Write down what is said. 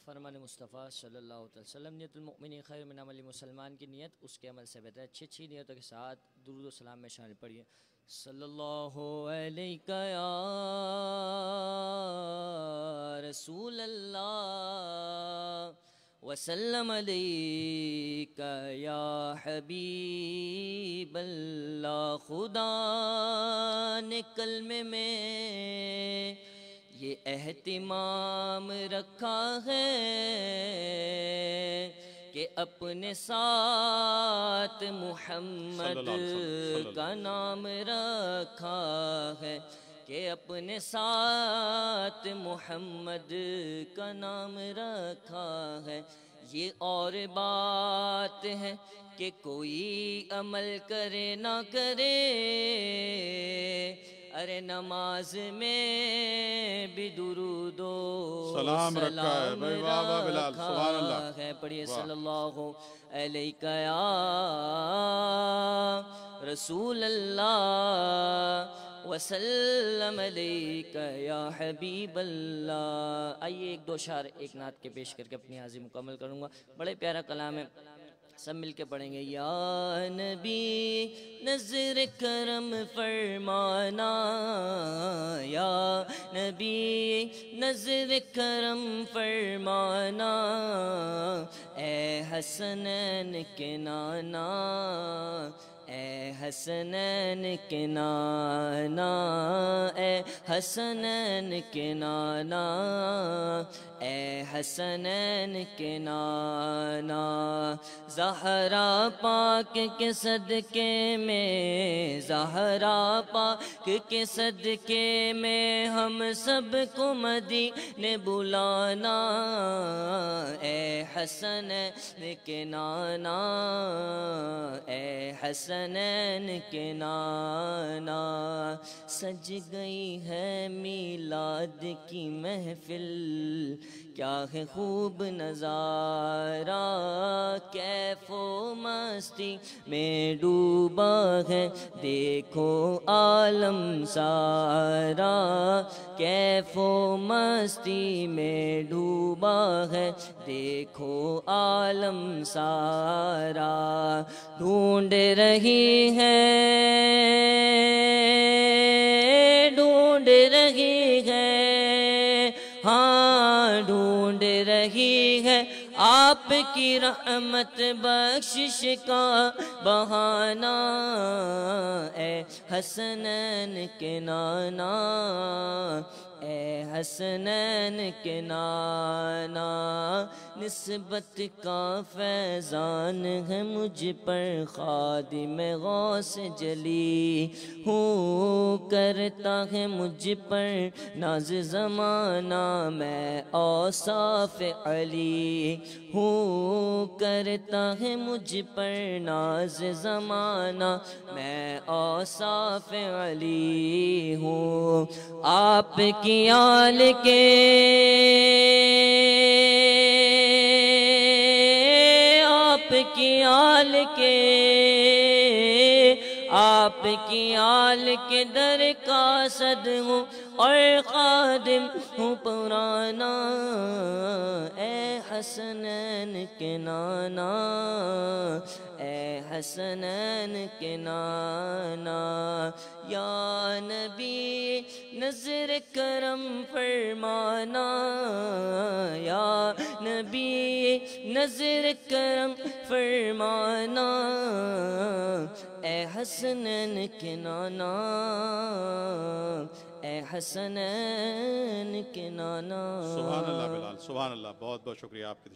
فرمان مصطفیٰ صلی اللہ علیہ وسلم نیت المؤمن خیر من عمل مسلمان کی نیت اس کے عمل سے بہتر ہے۔ اچھی نیتوں کے ساتھ درود و سلام میں شامل پڑھیے۔ صلی اللہ علیہ یا رسول اللہ وسلم علیک یا حبیب اللہ۔ خدا نے کلمے میں یہ اہتمام رکھا ہے کہ اپنے ساتھ محمد کا نام رکھا ہے، کہ اپنے ساتھ محمد کا نام رکھا ہے۔ یہ اور بات ہے کہ کوئی عمل کرے نہ کرے، ارے نماز میں بھی درود و سلام رکھا ہے۔ پڑھیے صلی اللہ علیہ یا رسول اللہ وسلم علیک یا حبیب اللہ۔ آئیے ایک دو اشعار ایک نعت کے پیش کر کے اپنی حاضری مکمل کروں گا۔ بڑے پیارا کلام ہے، سب مل کے پڑھیں گے۔ یا نبی نظر کرم فرمانا، یا نبی نظر کرم فرمانا، اے حسنین کے نانا، اے حسنین کے نانا، اے حسنین کے نانا، اے حسنین کے نانا۔ زہرا پاک کے صدقے میں، زہرا پاک کے صدقے میں ہم سب کو مدینے بلانا، اے حسنین کے نانا، اے حسنین کے نانا۔ سج گئی ہے میلاد کی محفل، کیا ہے خوب نظارہ، کیف و مستی میں ڈوبا ہے دیکھو عالم سارا، کیف و مستی میں ڈوبا ہے دیکھو عالم سارا۔ ڈھونڈ رہی ہے، ڈھونڈ رہی ہے، ہاں ڈھونڈ رہی ہے آپ کی رحمت بخشش کا بہانہ، اے حسنین کے نانا، اے حسنین کے نانا۔ نسبت کا فیضان ہے مجھ پر خادم غوث جلی، ہوں کرتا ہے مجھ پر ناز زمانہ میں اوصاف علی، ہوں کرتا ہے مجھ پر ناز زمانہ میں اوصاف علی ہوں۔ آپ کی آل کے، آپ کی آل کے، آپ کی آل کے در کا صد ہوں اور خادم ہوں پرانا، اے حسنین کے نانا، اے حسنین کے نانا۔ یا نبی نظر کرم فرمانا، یا نبی نظر کرم فرمانا، اے حسنین کے نانا، اے حسنین کے نانا۔ سبحان اللہ بلال، سبحان اللہ، بہت بہت شکریہ آپ کی۔